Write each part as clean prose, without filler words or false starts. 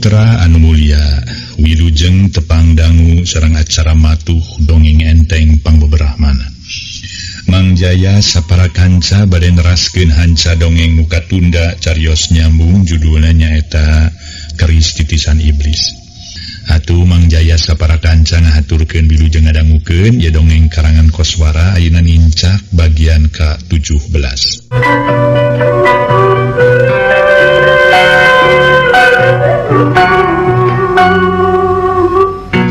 Mitra anu mulia, wilujeng tepang dangu sareng acara matuh dongeng enteng pangbeberahmana. Mang Jaya sapara kanca bade neraskeun hanca dongeng nu katunda carios nyambung judulna nyaeta Keris Titisan Iblis. Atuh Mang Jaya sapara kanca ngahaturkeun wilujeng ngadangukeun ya dongeng karangan Koswara ayeuna nincak bagian ka-17.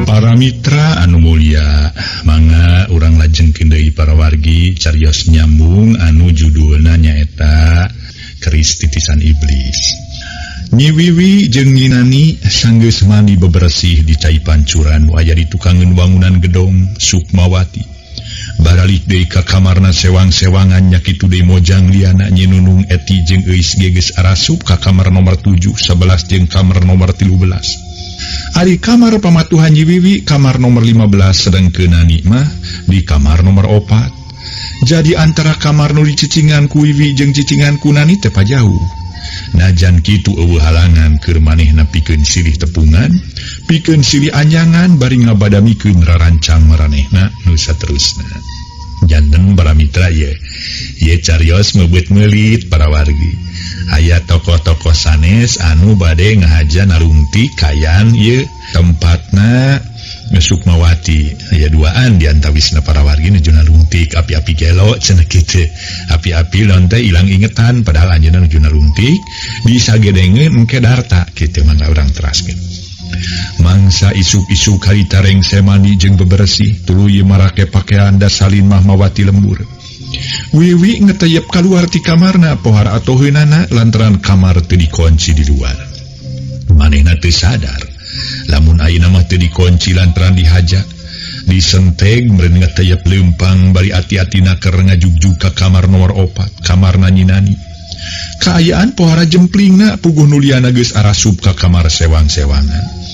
Para mitra anu mulia, mangga urang lajengkeun deui para wargi carios nyambung anu judulna nyaeta Keris Titisan Iblis. Nyi Wiwi jeung Nyi Nani sanggeus mandi bebersih di cai pancuran aya di tukangeun wangunan gedong Sukmawati. Baralik deui ka kamarna sewang-sewangan nya kitu deui mojang liana Nyi Nunung Eti jeung Euis geges arasup ka kamar nomor 7, 11 jeung kamar nomor 13. Ari kamar pamatuhan Nyi Wiwi kamar nomor 15 sedengkeun Nani mah di kamar nomor 4. Jadi antara kamar nu dicicingan ku Wiwi jeung cicingan ku Nani teh pajauh. Najan kitu eueuh halangan keur manehna pikeun silih tepungan, pikeun silih anyangan bari ngabadamikeun rarancang maranehna nu saterusna. Janten para mitra ye carios meubeut meulit para wargi. Aya tokoh-tokoh sanes anu bade ngahaja narungti kayan ye tempatna Sukmawati. Aya duaan di antawisna para wargi nuju narungtik api-api gelo cenah kitu. Api-api lamun teh ilang ingetan padahal anjeunna nuju narungtik disagedengeun engke darta kitu mangga urang teraskeun. Mangsa isuk-isuk harita rengse mandi jeung bebersih tuluy marake pakaian da salin Mahmawati lembur. Wiwi ngeteyep kaluar ti kamarna pohar atoheunana lantaran kamar teu dikunci di luar. Manehna teu sadar lamun ayeuna mah teu dikunci lantaran dihajak. Disenteg meureun ngeteyep leumpang bari ati-atina keur ngajugjug ka kamar nomor 4, kamarna Nyi Nani. Kaayaan pohara jemplingna puguh nuliana geus arasup ka kamar sewang-sewangan.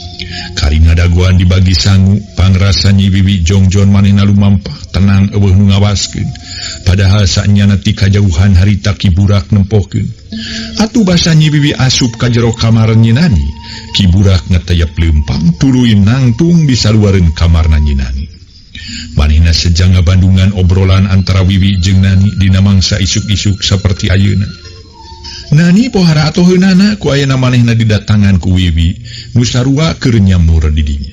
Karina daguan dibagi sangu, pangrasa Nyi Wiwi jongjon manehna lumampah, tenang eueuh nu ngawaskeun. Padahal saenyana ti kajauhan harita kiburak nempohkeun. Atuh basa Nyi Wiwi asup ka jero kamar Nyi Nani, kiburak ngeteyep leumpang tuluy nangtung di saluareun kamarna Nyi Nani. Manehna sejang ngabandungan obrolan antara Wiwi jeung Nani dina mangsa isuk-isuk saperti ayeuna. Nani pohara atoheunana ku ayeuna manehna didatangan ku Wiwi nu sarua keur nyamur di dinya.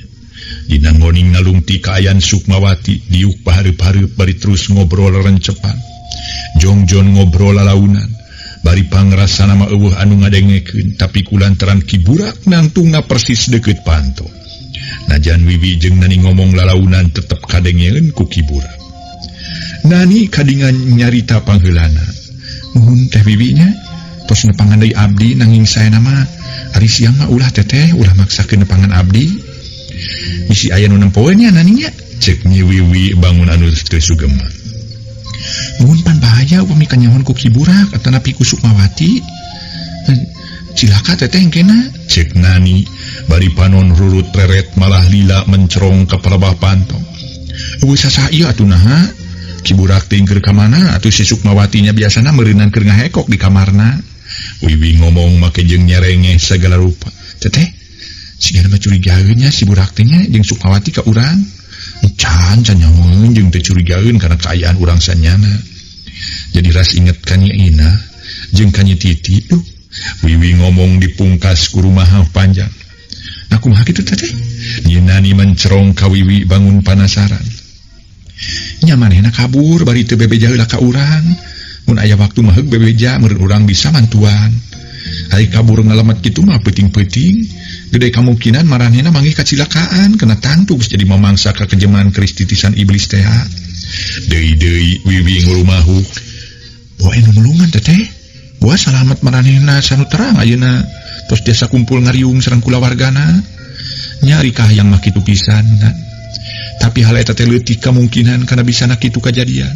Dina ngoning nalungti kaayaan Sukmawati diuk pahareup-hareup bari terus ngobrol rencepan. Jongjon ngobrol lalaunan bari pangrasana mah eueuh anu ngadengekeun tapi kulantaran kiburak nangtungna persis deukeut panto. Najan Wiwi jeung Nani ngomong lalaunan tetep kadengeun ku kiburak. Nani kadingan nyarita pangheulana. Nuhun teh Wiwi nya tos nepangan deui abdi nanging saena mah ari siang mah ulah teteh ulah maksakeun nepangan abdi. Bisi aya nu nempoeun nya Nani nya ceuk Nyi Wiwi bangun anu teu sugema. Nuhun pan bahaya upami kanyawan ku kiburak atanapi ku Sukmawati. Cilaka teteh engkena ceuk Nani bari panon rurut reret malah lila mencerong ka palebah pantong. Eueuh sasa ieu atuh naha? Kiburak teh keur ka mana atuh si Sukmawati nya biasana meureunan keur ngahekok di kamarna. Wiwi ngomong make jeung nyerengeh sagala rupa. Teteh, sigana mah curigaeun nya si burak teh nya jeung Sukmawati ka urang. Can nyamun jeung teu curigaeun kana kaayaan urang sanyana. Jadi ras inget ka Nyi Ina jeung ka Nyi Titi. Wiwi ngomong dipungkas ku rumaha panjang. Nah kumaha kitu teteh? Nyi Nani mencerong ka Wiwi bangun panasaran. Nya manehna kabur bari teu bebeja heula ka urang. Mun aya waktu mah heug bebeja meureun urang bisa mantuan. Ari kabur ngalamat kitu mah peuting-peuting. Gede kemungkinan maranehna manggih kacilakaan kena tangtu geus jadi mamangsa ka kejeman Keris Titisan Iblis teh. Deui-deui Wiwi ngulumahu. Boe nu nulungan teteh. Boa salamet maranehna sanu terang ayeuna tos desa kumpul ngariung sareng kulawargana. Nyari kahyang mah kitu pisan. Tapi hal eta teh leutik kemungkinan kana bisana kitu kajadian.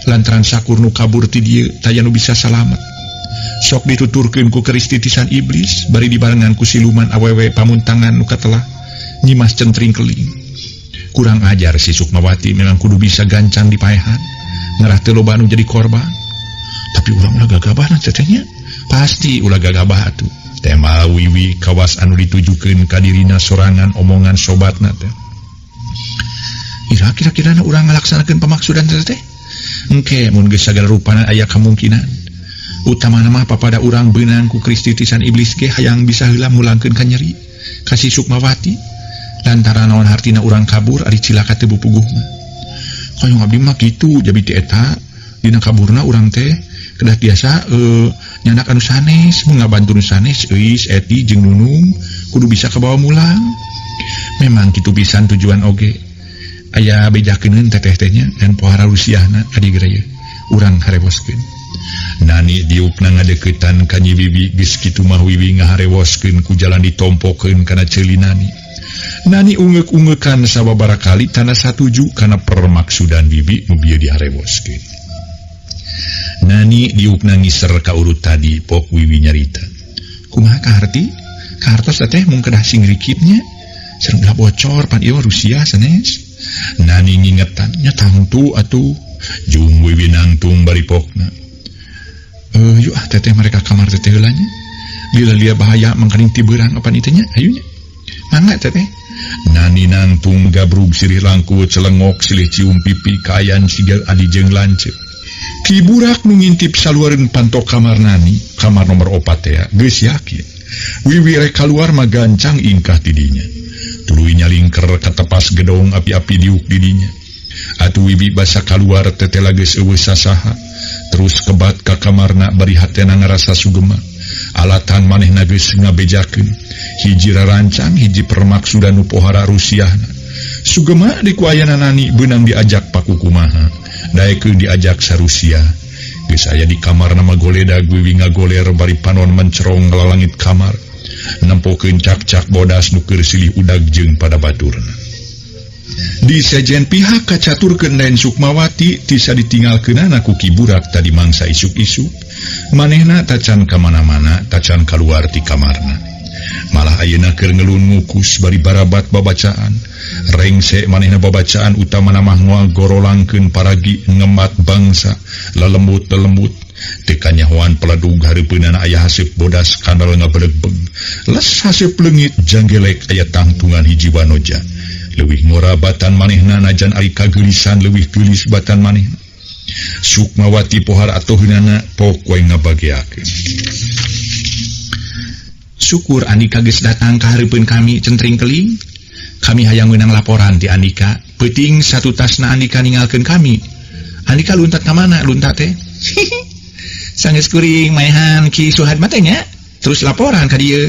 Lantaran sakur nu kabur ti dieu taya nu bisa salamet. Sok dituturkeun ku Keris Titisan Iblis bari dibarengan ku siluman awewe pamuntangan nu katelah nyimas centring keling. Kurang ajar si Sukmawati memang kudu bisa gancang dipaehan ngarah teu loba anu jadi korban. Tapi urang ulah gagabah na tetehnya. Pasti ulah gagabah atuh. tema wiwi kawas anu ditujukeun ka dirina sorangan omongan sobatna teh. Kira-kira urang ngalaksanakeun pamaksudan teh. Engke mun geus sagala rupana aya kemungkinan. Utamana mah papada urang beunang ku Kristi titisan iblis ge hayang bisa heula mulangkeun ka nyeri ka si Sukmawati lantaran naon hartina urang kabur ari cilaka teu bupuguh mah. Kayong abdi mah kitu jabi ti eta dina kaburna urang teh kedah biasa nyanak anu sanes mun ngabantu nu sanes euis Eti jeung Nunung kudu bisa kabawa mulang. Memang kitu pisan tujuan oge aya bejakeun teteh tehnya dan pohara rusiahna adi geraya urang harewoskeun. Nani diupna ngadeuketan ka Nyi Bibi geus kitu mah Wiwi ngaharewoskeun ku jalan ditompokeun kana ceuli Nani ungeuk-ungeukan sababaraha kali tana satuju kana permaksudan Bibi nu bieu diharewoskeun. Nani diupna ngiser ka urut tadi pok Wiwi nyarita. Kumaha kaharti? Kahartos teh mung kedah sing rikipnya sareng da bocor pan ieu Rusia sanes. Nani ngingetan nya tangtu atuh jeung Wiwi nangtung bari pokna. Yuk teteh mereka kamar teteh heulanya. Bila lia bahaya mangkaning tibeurang apa nitanya ayunya. Mangga teteh. Nani nangtung gabrug silih langkut celengok silih cium pipi kayan siga adi jeung lanceuk. Ki burak nu ngintip saluareun pantok kamar Nani, kamar nomor 4 teh geus yakin. Wiwi rek kaluar mah gancang ingkah ti dinya. Tuluy nyalingker ka tepas gedong api-api diuk di dinya. Atuh Wibi basa kaluar tetela geus eueuh sasaha terus kebat ka kamarna bari hatena ngarasa sugema alatan manehna geus ngabejakeun hiji rarancang hiji permaksudan nu pohara rusiahna sugema dikuayana Nani beunang diajak pakukumaha daekeun diajak sarusia geus aya di kamarna mah goledag Wiwi ngagoler bari panon mencerong ngelalangit kamar nempokeun cak-cak bodas nu keur silih udag jeung pada baturna. Di sejen pihak kacaturkeun lain Sukmawati tisa ditinggalkeunana ku Ki Burak tadi mangsa isuk-isuk manehna tacan ka mana-mana tacan kaluar ti kamarna malah ayeuna keur ngelun ngukus bari barabat babacaan rengse manehna babacaan utamana mah moal gorolangkeun paragi ngemat bangsa lelembut-lelembut teu kanyahoan peladug hareupeunana aya haseup bodas kandal ngabeleg-beg les haseup leungit janggelek aya tangtungan hiji wanoja leuwih ngorabatan manehna najan ari kageulisan leuwih geulis batan manehna. Sukmawati pohar atoheunana pok wae ngabageakeun. Syukur Andika geus datang ka hareupeun kami centring keling. Kami hayang meunang laporan ti Andika. Peuting satu tasna Andika ninggalkeun kami. Andika luntat ka mana? Luntat teh. Sanggeus kuring maehan Ki Suhad mah teh nya. Terus laporan ka dieu.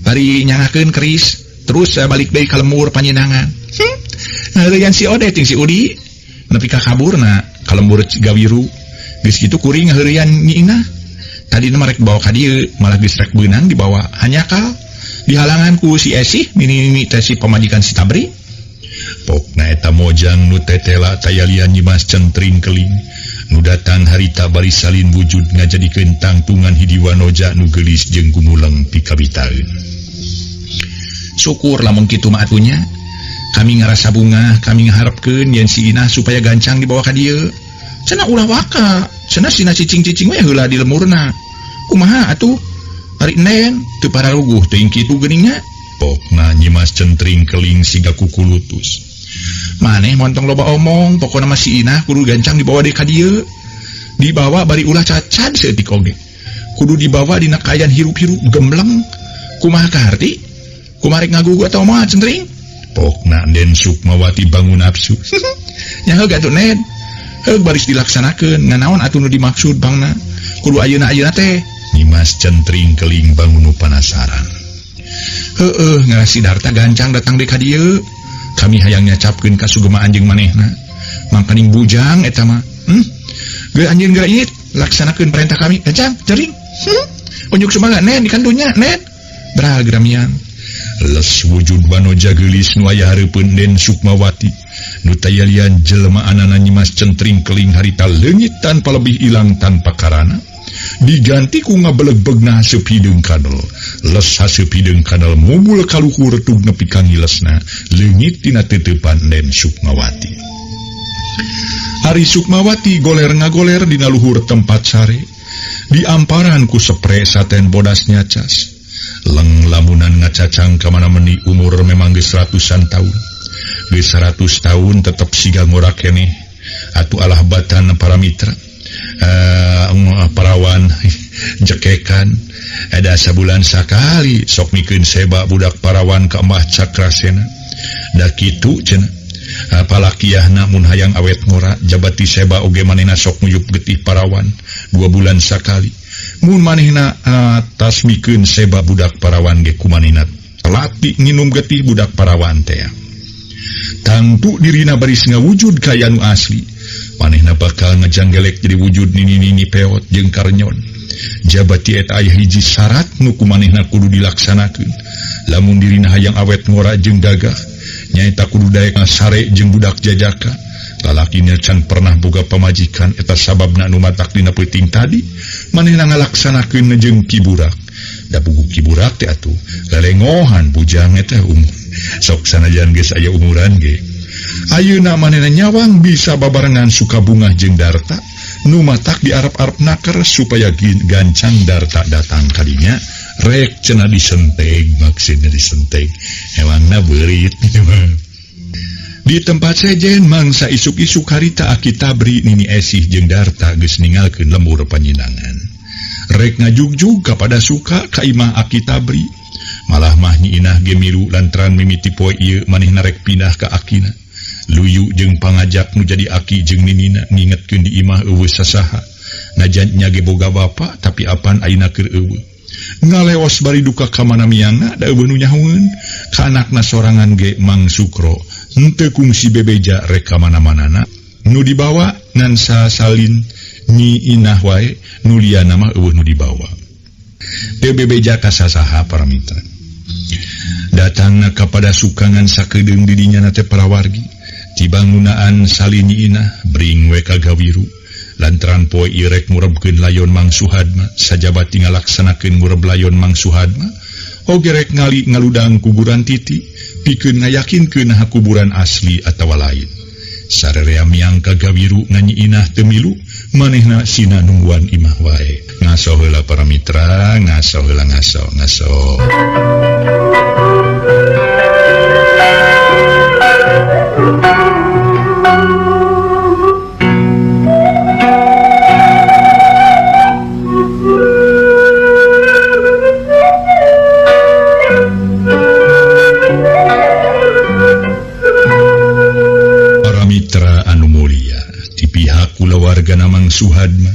Bari nyangakeun keris. Terus balik deui ka lembur panjenengan. Ngaleyan si Ode jeung si Udi nepi ka kaburna ka lembur Cigawiru. Geus kitu kuring ngaheureyan Nyi Inah. Tadina marek bawa ka dieu malah geus rek beunang dibawa hanyakal dihalangan ku si Esih mini-mini teh si pamajikan si Tabri. Pokna eta mojang nu tetela tayalian Nyimas centring keling nu datang harita bari salin wujud ngajadikeun tangtungan hidiwanoja nu geulis jeung gumuleng pikabitaeun. Syukur lamun kitu mah atunya. Kami ngarasa bunga, kami ngaharepkeun yen si Inah supaya gancang dibawa ka dieu. Cenah ulah waka, cenah sina cicing-cicing we heula di lemurna. Kumaha atuh? Ari nen teu pararuguh teuing kitu geuninga. Pokna Nyimas centring keling siga kukulutus. Maneh montong loba omong, pokona mah si Inah kudu gancang dibawa deui ka dieu. Dibawa bari ulah cacad saeutik oge. Kudu dibawa dina kaayaan hirup-hirup gembleng. Kumaha kaharti? Kumarik ngagugu atau moal centring? Pokna Den Sukmawati bangun nafsu. Nya heug atuh Nen. Heug baris dilaksanakeun nganaon atuh nu dimaksud bangna. Kudu ayeuna-ayeuna teh. Nyimas centring keling bangun nu panasaran. Heueuh ngasidarta gancang datang deui ka dieu. Kami hayang nyacapkeun ka sugema anjeun manehna. Mangkaning bujang eta mah. Ge anjeun geus laksanakeun perintah kami. Gancang, cering. Unjuk semangat Nen di kandunya Nen. Bra gramian. Les wujud wanoja geulis nu aya hareupeun Den Sukmawati nu tayalian jelema anana Nyimas centring keling harita leungit tanpa lebih ilang tanpa karana diganti ku ngabeleg-begna haseup hideung kadel les haseup hideung kadel mumul kaluhur tug nepi ka ngilesna leungit tina teutepan Den Sukmawati. Ari Sukmawati goler ngagoler dina luhur tempat sare diamparan ku sepre saten bodas nyacas. leng lamunan ngacacang kamana meni umur memang geus ratusan tahun. Geus 100 tahun tetep siga ngora keneh atuh alah batan para mitra. Parawan jekekan ada sabulan sakali sok mikeun seba budak parawan ka Mbah Cakrasena. Da kitu cenah palakiahna mun hayang awet ngora jabati seba oge manehna sok nguyup getih parawan 2 bulan sakali. Mun manehna tas mikeun seba budak parawan ge kumanehna latih nginum getih budak parawan teh. Tangtu dirina baris ngawujud kaya anu asli. Manehna bakal ngejanggelek jadi wujud nini-nini peot jeung karnyon. Jabati eta aya hiji syarat nu kumanehna kudu dilaksanakeun. Lamun dirina hayang awet ngora jeung gagah, nyaeta kudu daek sare jeung budak jajaka. Lalakina can pernah boga pamajikan eta sababna nu matak dina peuting tadi, manehna ngalaksanakeun jeung kiburak. Da buku kiburak teh atuh lelengohan bujang eta umur. Sok sanajan geus aya umuran ge. Ayeuna manehna nyawang bisa babarengan Sukabungah jeung Darta nu matak di arep-arep naker supaya gancang Darta datang kadinya rek cenah disenteg, maksudna disenteg emangna beurit. Di tempat sejen mangsa isuk-isuk harita Aki Tabri Nini Esih jeung Darta geus ningalkeun lembur panjenengan. Rek ngajugjug kapada suka ka imah Aki Tabri, malah mah Nyi Inah ge milu lantaran mimiti poe ieu manehna rek pindah ka akina. Luyu jeung pangajak nu jadi aki jeung ninina ngingetkeun di imah eueuh sasaha. Najan nya ge boga bapa tapi apan ayeuna keur eueuh. Ngaleos bari duka ka mana miangna da eueuh nu nyahoeun ka anakna sorangan ge Mang Sukro. Henteu kungsi bebeja rek ka mana-manana. Nu dibawa ngan sasalin Nyi Inah wae, nu liana mah eueuh nu dibawa. Teu bebeja ka sasaha para mitra. Datangna kapada sukangan sakedeung di dinya teh para wargi. Tibangunaan salin Nyi Inah bring we ka gawiru lantaran poe ieu rek ngurebkeun layon Mang Suhadma sajabati ngalaksanakeun ngureb layon Mang Suhadma oge rek ngali ngaludang kuburan titi pikeun ngayakinkeun nah kuburan asli atawa lain. Sarerea miang ka gawiru ngan Nyi Inah teu milu manehna sina nungguan imah wae. Ngaso heula para mitra, ngaso heula ngaso. Para mitra anu mulia, di pihak kulawargana Mang Suhadma,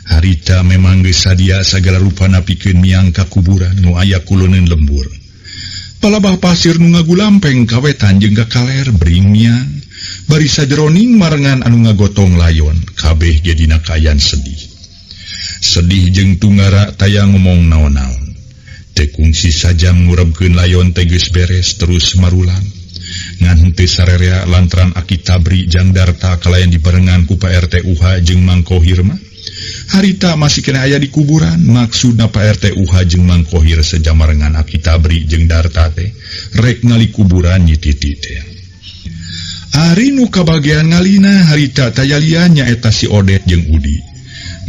harita memang geus sadia sagala rupana pikeun miang ka kuburan nu aya kuloneun lembur. Palabah pasir nu ngagulampeng kawetan jeung kakaler bring miang bari sajeroning marengan anu ngagotong layon kabeh ge dina kaayaan sedih jeung tunggara taya ngomong naon-naon. Teu kungsi sajam ngurebkeun layon teh geus beres terus marulang ngan henteu sarerea lantaran Aki Tabri jeung Darta kalayan dibarengan ku Pak RT UH jeung Mang Kohir mah harita masih kena aya di kuburan. Maksudna Pak RT UH jeung Mang Kohir sejamarengan Aki Tabri jeung Darta teh rek ngali kuburan Nyi Titi teh. Ari nu kabagean ngalina harita tayalian nyaeta si Odet jeung Udi.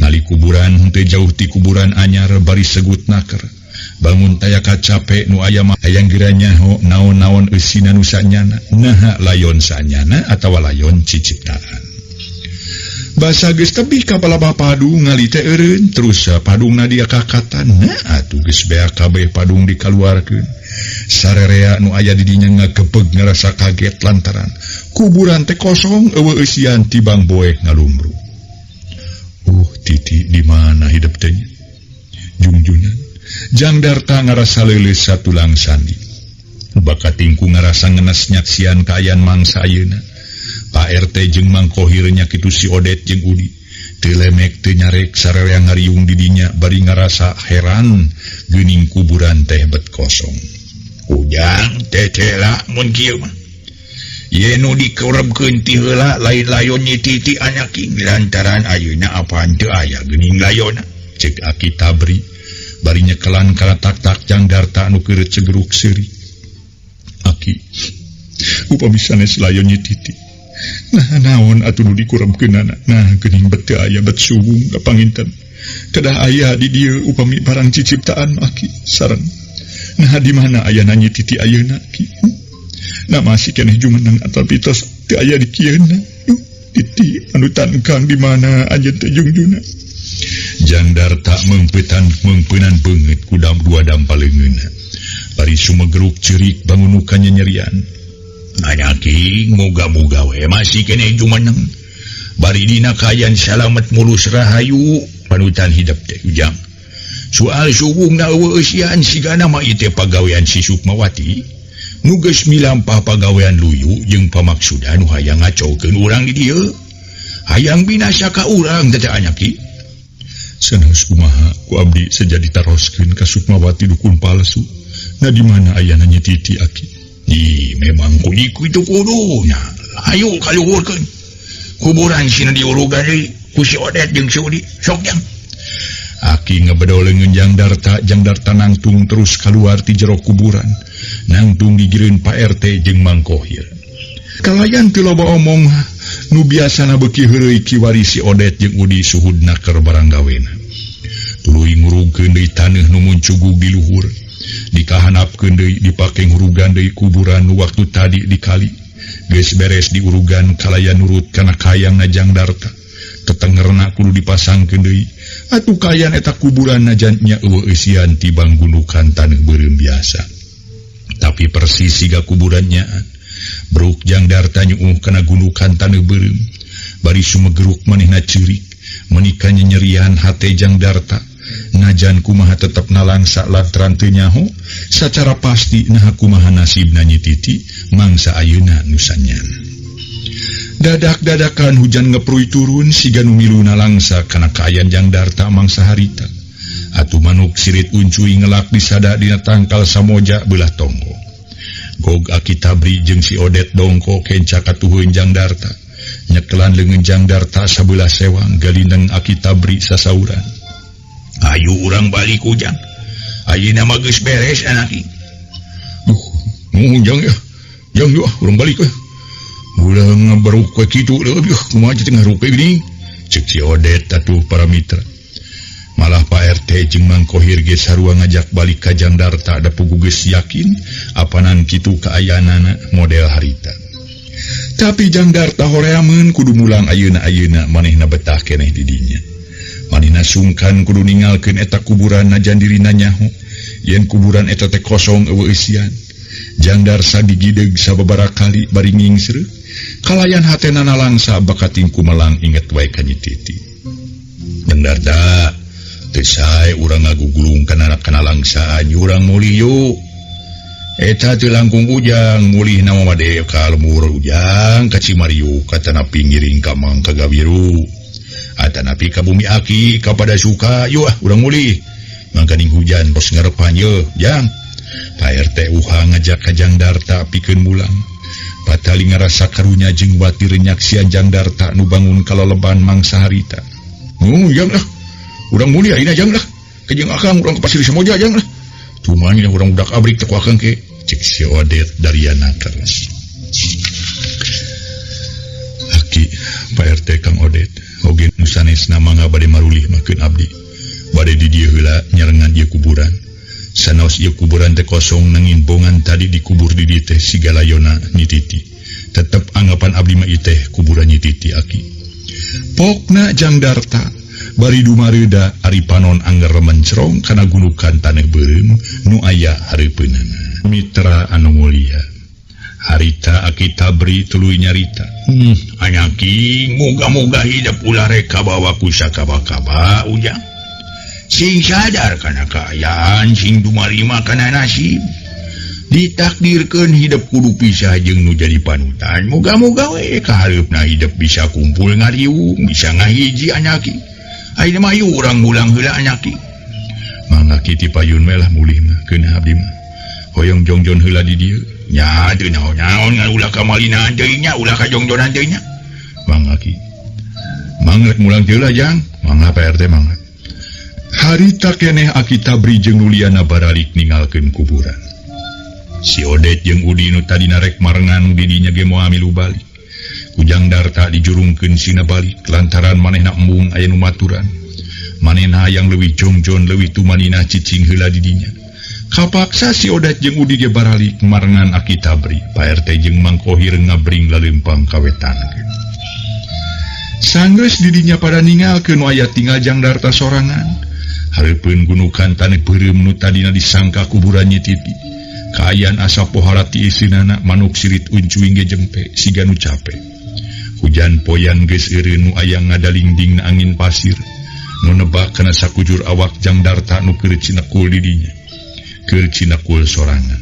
Ngali kuburan henteu jauh ti kuburan anyar bari segut naker. Bangun taya kacape nu aya mah hayang geranya ho naon-naon eusina nu sanyana. Naha layon sanyana atawa layon ciciptaan. Basa geus tebih ka palabah padu ngali teh eureun terus padungna dia kakatan. Nah atuh geus beak kabeh padung dikaluarkeun. Sarerea nu aya di dinya ngagebeg ngarasa kaget lantaran kuburan teh kosong eueuh eusian tibang boek ngalumbru. Titi di mana hidup teh? Jungjunan Jang Darta ngarasa leuleus satulang sandi. Bakat tingku ngarasa ngenes nyaksian kaayaan mangsa ayeuna. Pak RT jeung Mang Kohir nya kitu si Odet jeung Udi. Teu lemek teu nyarek sarerea ngariung di dinya bari ngarasa heran geuning kuburan teh bet kosong. Ujang teh lah mun kieu mah. Ye nu dikurebkeun ti heula lain layon Nyi Titi anyaking lantaran ayeuna apaan teu aya geuning layonna. Ceuk Aki Tabri bari nyekelan kalatak-tak Jang Darta anu keureut segeruk seuri. Aki, upami sanes layon Nyi Titi. Nah naon atuh nu dikurebkeunana? Nah geuning bet teu aya bet suwung kapanginten. Kedah aya di dieu upami barang ciciptaan Aki sareng Nah di mana aya Nyi Titi ayeuna ki? Nah masih keneh jumeneng tapi tos teu aya di kieuna. Titi anutan Kang di mana anjeun teh jungjuna. Jang Darta mengpeunan beungeut ku dua dampal leungeunna. Bari sumegeruk ceurik bangunukannya nyerian. Anyaki moga-moga we masih keneh jumeneng. Bari dina kayan salamet mulus rahayu panutan hidup teh ujang. Soal subungna eueuh eusian sigana mah ieu teh pagawean si Sukmawati nu geus milampah pagawean luyu jeung pamaksudan nu hayang ngacokeun urang di dieu. Hayang binasa ka urang teh anyaki. Sanes kumaha ku abdi sejadi taroskeun ka Sukmawati dukun palsu. Nah di mana aya Nyi Titi aki? Memang kudu itu kudunya. Ayo kaluhurkeun. Kuburan sina diurugan deui ku si Odet jeung si Udi. Sok jang. Aki ngebedol leungeun Jang Darta nangtung terus kaluar ti jero kuburan. Nangtung digireun Pak RT jeung Mang Kohir. Kalayan teu loba omong nu biasana beuki heureuy kiwari si Odet jeung Udi suhudna keur barang gawena. Tuluy ngurugkeun deui taneuh nu muncugug di luhur. Dikahanapkeun deui dipake ngurugan deui kuburan nu waktu tadi di kali. Geus beres diurugan kalayan nurut kana kayangna Jang Darta. Tetengerna kudu dipasangkeun deui. Atuh kayan eta kuburan najan nya eueuh eusian tibang gundukan taneuh beureum biasa. Tapi persis siga kuburan nyaan. Bruk Jang Darta nyuuh kana gundukan taneuh beureum. Bari sumegeruk manehna ceurik, menikanya nyerian hate Jang Darta. Najan kumaha tetep nalangsa lantaran teu nyaho, sacara pasti nah kumaha nasibna Nyi Titi mangsa ayeuna nu sanyana. Dadak-dadakan hujan ngepruy turun siga nu miluna langsa kana kaayan Jang Darta mangsa harita. Atuh manuk sirit uncuy ngelak disada dina tangkal samoja beulah tonggo. Gog Aki Tabri jeung si Odet dongko kenca katuheun Jang Darta. Nyekelan leungeun Jang Darta sabelah sewang galindeng Aki Tabri sasauran. Ayo urang balik ujang. Ayeuna mah geus beres anaki. Jang ya. Jang yo urang balik we. Ulah ngabaruk we kitu leuh kumaha teh ngaruk geuning. Ceuk si Odet atuh para mitra. Malah Pak RT jeung Mang Kohir ge sarua ngajak balik ka Jang Darta da puguh geus yakin apanan kitu kaayaanana model harita. Tapi Jang Darta horeameun kudu mulang ayeuna manehna betah keneh di dinya. Manehna sungkan kudu ninggalkeun eta kuburan najan dirina nyaho. Yen kuburan eta teh kosong eueuh eusian. Jang Darta digideg sababaraha kali bari ngingsreuh. Kalayan hatena nalangsa bakat tingku melang inget wae ka Nyi Titi. Jang Darta teu sae urang ngagugulung kana langsaan urang mulih yo. Eta teu langkung ujang mulih na made ka lemur ujang ka Cimariu katanapi ngiring ka Mang Kagawiru. Atanapi ka Bumi Aki kapada suka yo urang mulih. Mangkaning hujan tos ngarepan ye Jang. Pak RT uha ngajak ka Jang Darta pikeun mulang. Patali ngarasa karunya jeung wati renyaksian Jang Darta nu bangun kalaleban mangsa harita. Jang lah. Urang mulih ayeuna Jang lah. Ka jeung akang urang ka Pasir Samoja Jang lah. Tumanya urang budak abrik teh ku akang ke. Cek si Odet Daryana keras. Aki Pak RT Kang Odet oge nu sanesna mangga bade marulih makeun abdi. Bade di dieu heula nyarengan ieu kuburan. Sanaos ieu kuburan teh kosong nangin bongan tadi dikubur di dieu teh sigalayona Nyi Titi. Tetep anggapan abdi mah ieu teh kuburan Nyi Titi aki. Pokna Jang Darta bari dumareuda ari panon angger mencrong kana gundukan taneuh beureum nu aya hareupeunana. Mitra anu mulia, harita Aki Tabri tuluy nyarita. Anyaki moga-moga hidup ulah reka bawa ku sakaba-kaba ujang. Sing sadar kana kaayaan sing dumarima kana nasib. Ditakdirkeun hidup kudu pisah jeung nu jadi panutan. Moga-moga we kahareupna hidup bisa kumpul ngariung, bisa ngahiji anyaki. Ayeuna mah urang mulang heula anyaki. Mangga kitu payun melah mulih mah keun abdi mah. Hoyong jongjon heula di dieu. Nya teu naon-naon ngan ulah ka malina deui nya, ulah ka jongjonan deui nya. Mangga ki. Mangga mulang deui lah Jang. Mangga Pak RT mangga. Harita keneh Aki Tabri jeung Nuliana baralik ninggalkeun kuburan. Si Odet jeung Udi nu tadina rek marengan di dinya ge moal milu balik. Ku Jang Darta dijurungkeun sina balik lantaran manehna embung aya nu maturan. Manehna yang leuwih jongjon leuwih tumanina cicing heula di dinya. Kapaksa si Odat jeung Udi ge baralik marengan Aki Tabri. Pak RT jeung Mang Kohir ngabring lalempang kawetan. Sanggeus didinya pada ninggalkeun aya tinggal Jang Darta sorangan. Hareupeun gunukan taneuh beureum nu tadina disangka kuburan Nyi Titi. Kaayaan asa pohara ti isinana manuk sirit uncuing ge jempe siga nu capek. Hujan poyan geus eureun nu aya ngadalingdingna angin pasir. Nu nebak kana sakujur awak Jang Darta nu keur cinekul di dinya. Keur cinekul sorangan.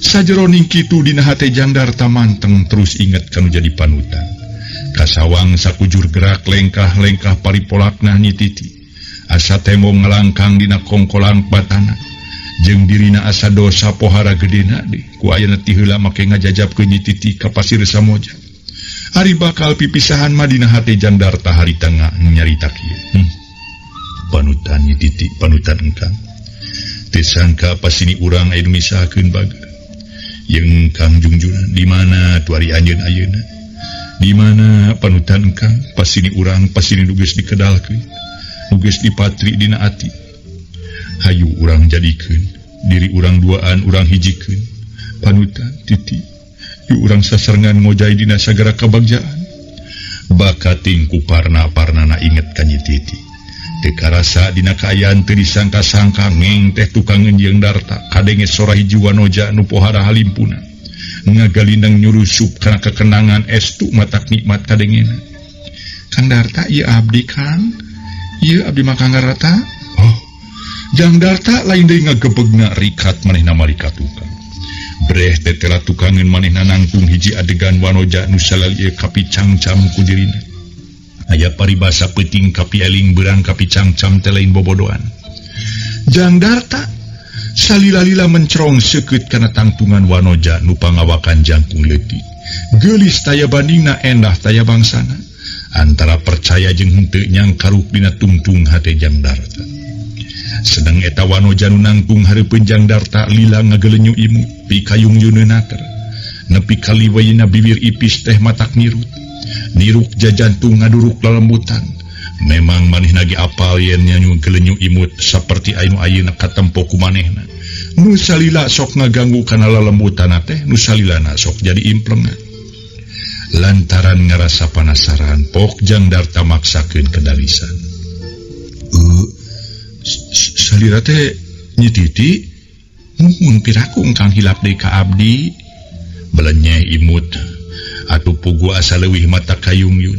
Sajeroning kitu dina hate Jang Darta manteng terus inget kanu jadi panutan. Kasawang sakujur gerak lengkah-lengkah paripolakna Nyi Titi. Asa temo ngelangkang dina kongkolang batana. Jeung dirina asa dosa pohara gedena deui. Ku ayeuna ti heula make ngajajabkeun Nyi Titi ka Pasir Samoja. Ari bakal pipisahan mah dina hate Jang Darta harita nyarita kieu. Panutan Nyi Titi, panutan engkang. Teu sangka pasini urang aya nu misahakeun bager. Yeung Kang Jungjungan di mana tu ari anjeun ayeuna? Di mana panutan engkang pasini urang pasini nu geus dikedalkeun, nu geus dipatri dina ati. Hayu urang jadikeun diri urang duaan urang hijikeun. Panutan Titi, yu urang sasarengan ngojai dina sagara kabagjaan. Bakating ku parna-parnana inget ka Nyi Titi. Teu karasa dina kaayaan teu disangka-sangka ngeng teh tukang Jang Darta kadenge sora hiji wanoja nu pohara halimpuna. Ngagalindang nyurusup kana kekenangan estu matak nikmat kadengena. Kang Darta ieu abdi Kang. Ieu abdi mah Kang Darta. Oh. Jang Darta lain deui ngagebegna rikat manehna mari ka tukang. Breh teh tela tukangeun manehna nangtung hiji adegan wanoja nu salalieu kapicangcam ku dirina. Aya paribasa peuting kapi eling beurang kapi cangcam teh lain bobodoan. Jang Darta salila-lila mencerong seukeut kana tangtungan wanoja nu pangawakan jangkung leutik. Geulis taya bandingna endah taya bangsana. Antara percaya jeung henteu nyang karuk dina tungtung hate Jang Darta. Sedang eta wanoja nu nangtung hareupeun Jang Darta lila ngagelenyu imut pi kayung yueunaker. Nepi ka liwayna bibir ipis teh matak nirut. Niruk jajantung ngaduruk lalembutan. Memang manehna ge apal yen nyanyu gelenyu imut saperti anu ayeuna katempo ku manehna. Nu salila sok ngaganggu kana lalembutan teh, nu salilana sok jadi implengan. Lantaran ngarasa panasaran, pok Jang Darta maksakeun kedalisan. Salira teh Nyi Titi, mun piraku engkang hilap deui ka abdi. Belenyeh imut. Atuh pugu asa leuwih mata kayung yun.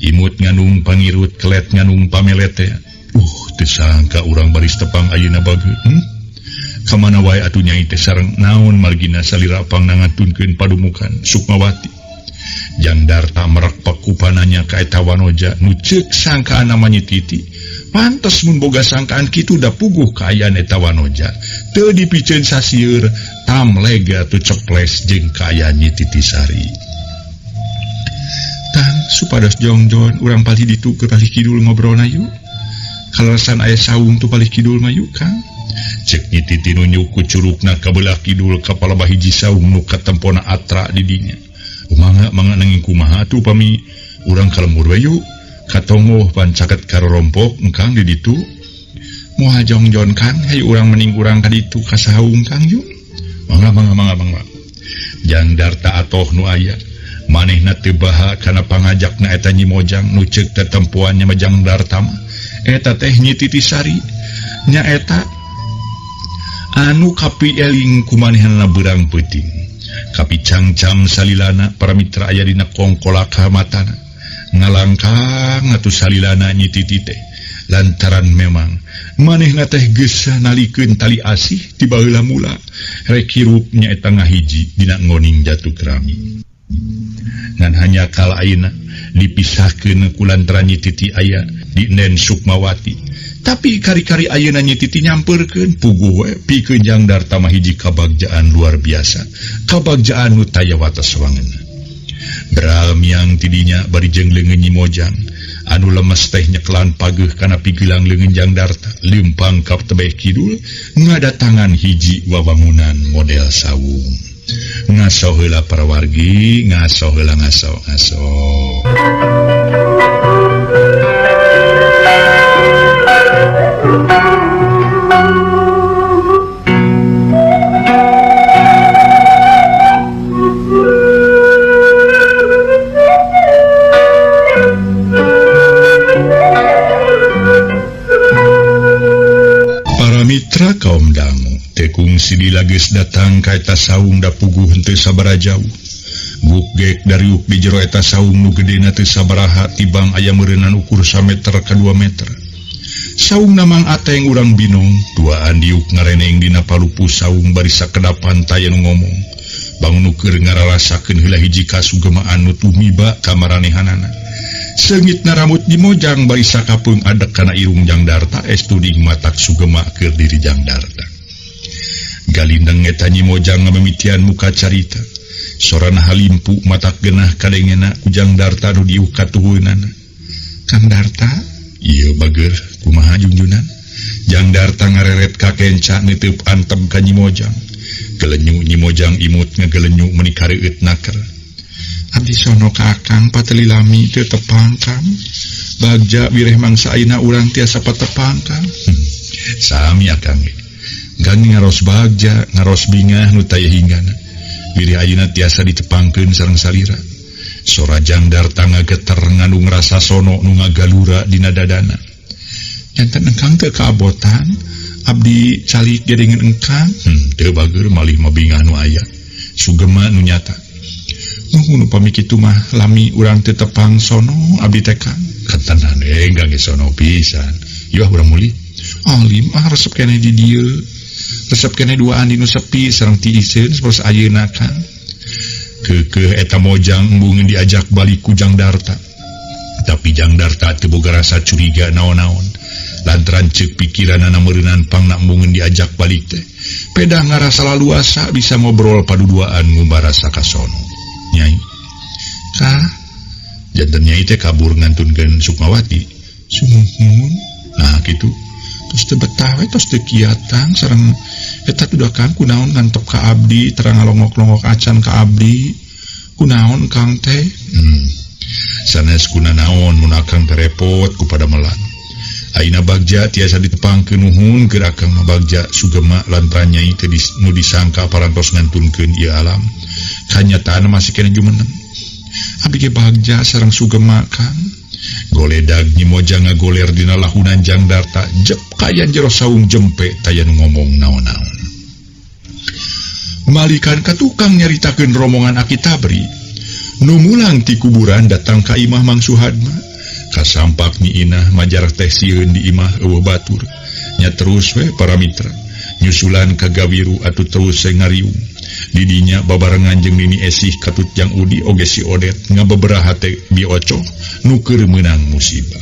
Imut nganung pangirut kelet nganung pamelete. Teu sangka urang baris tepang ayeuna bageut. Kamana wae atuh nyai teh sareng naon margina salira pang nangatunkeun padumukan Sukmawati. Jang Darta merak pakupananya ka eta wanoja nu ceuk sangkaan nama Nyi Titi. Pantes mun boga sangkaan kitu da puguh kaayaan eta wanoja. Teu dipikeun sasieur tam lega tu ceples jeung kaayaan Nyi Titi Sari. Tang supados jongjon urang palih ditu ke palih kidul ngobrolna yuk. Kalarasan aya saung tu palih kidul mah yuk Kang. Cek Nyi Titi nunjuk ku curugna ka beulah kidul ka palebah hiji saung nu katempona atra di dinya. Mangga nanging kumaha atuh pami urang kalembur we yuk. Katongoh pan caket karo rompok engkang di ditu. Moal jongjon Kang, hayu urang mending urang ka ditu ka saung Kang yuk. Mangga. Jang Darta atoh nu aya. Manehna teu baha kana pangajakna eta Nyi Mojang nu ceuk tetempoannya Jang Darta eta teh Nyi Titi Sari nya eta anu kapi eling kumanehna beurang peuting kapi cangcam salilana para mitra aya dina kongkolak matana ngalangkang atuh salilana Nyi Titi teh lantaran memang manehna teh geus nalikeun tali asih ti baheula mula rek hirup nya eta ngahiji dina ngoning jatuh kerami. Ngan hanya kala ayeuna dipisahkeun ku lantaran Nyi Titi aya di Nen Sukmawati. Tapi kari-kari ayeuna Nyi Titi nyamperkeun puguh we pikeun Jang Darta mah hiji kabagjaan luar biasa. Kabagjaan nu taya wates wangeunna. Beral miang tidinya bari jeung leungeun Nyi Mojang anu lemes teh nyeklan pageuh kana pigelang leungeun Jang Darta leumpang ka tebeh kidul ngadatangan hiji wawangunan model saung. Ngaso heula para wargi, ngaso heula ngaso. kungsi dilages datang ka eta saung da puguh henteu sabaraha jauh. Bukgek dari uk di jero eta saung nu gedena teu sabaraha tibang aya meureunnan ukur 1 meter ka 2 meter. Saung namang ateng urang binong, duaan diuk ngareneng dina palupu saung bari sakedapan taya nu ngomong. Bang nu keur ngararasakeun heula hiji kasugemaan nu tumiba ka maranehanana. Seungitna rambut di mojang bari sakapeung adek kana irung Jang Darta estu matak sugema keur diri Jang Darta. Galindeng eta nyi mojang ngamimitian muka carita. Sorana halimpu matak genah kadengena ku Jang Darta nu diuk katuhunana. Kang Darta? Ieu bager, kumaha junjunan? Jang Darta ngareret ka kenca neuteub antep ka nyi mojang. Gelenyu nyi mojang imut ngagelenyu meuni kareueut naker. Abdi sono ka akang pateli lami teu tepang Kang. Bagja bireh mangsa ayeuna urang tiasa patepang Kang. Sami akang ge. Gani ngaros bagja, ngaros bingah nu taya hinggana. Bireh ayeuna tiasa ditepangkeun sareng salira. Sora Jang Darta ngageter ngandung rasa sono nu ngagalura dina dadana. Janten engkang teu kaabotan, abdi calik gedengeun engkang. Teu bager malih mabingah nu aya. Sugema nu nyata. Nuhun upami kitu mah lami urang teu tepang sono abdi teh Kang. Kantenan enggang sono pisan. Yeuh urang muli. Alim resep keneh di dieu. Resep keneh duaan dinu sepi sareng ti iseun sapertos ayeuna Kang. Keukeuh eta mojang embung diajak balik ku Jang Darta. Tapi Jang Darta teu boga rasa curiga naon-naon. Lantaran ceuk pikiranna meureunnan pangna embung diajak balik teh. Pedah ngarasa laluasa bisa ngobrol paduduaan ngubarasa ka sono. Nyai, Kah, janten nyai teh kabur ngantunkeun Sukmawati. Sumuhun, nah gitu. Terus teu betah we tos teu kiatang sareng eta tudakan kunaon ngantep ka abdi terang ngalongok-longok acan ka abdi. Kunaon Kang teh? Sanes kunanaon mun akang teh repot ku padamelan. Ayeuna bagja tiasa ditepangkeun nuhun keur akang mah bagja sugema lantaran nyai teh nu disangka parantos ngantunkeun ieu alam. Kanyataanna masih keneh jumeneng. Abdi ge bagja sareng sugema Kang. Goledag nyi mojang ngagoler dina lahunan Jang Darta jep kayan jero saung jempe taya nu ngomong naon-naon. Malikan ka tukang nyaritakeun rombongan Aki Tabri nu mulang ti kuburan datang ka imah Mang Suhadma. Kasampak Nyi Inah majar teh sieun di imah eueuh batur. Nya terus we para mitra nyusulan ka Gawiru atuh terus ngariung. Didinya babarengan jeung Nini Esih katut Jang Udi oge si Odet ngababaraha teh bioco nu keur meunang musibah.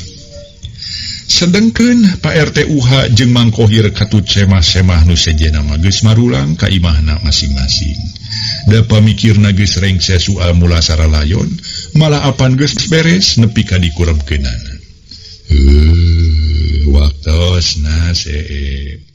Sedengkeun Pak RT UH jeung Mang Kohir katut semah-semah nu sejena mah geus marulang ka imahna masing-masing. Da pamikirna geus rengse soal mula saralayon, malah apan geus beres nepi ka dikurebkeunana. Waktosna seep.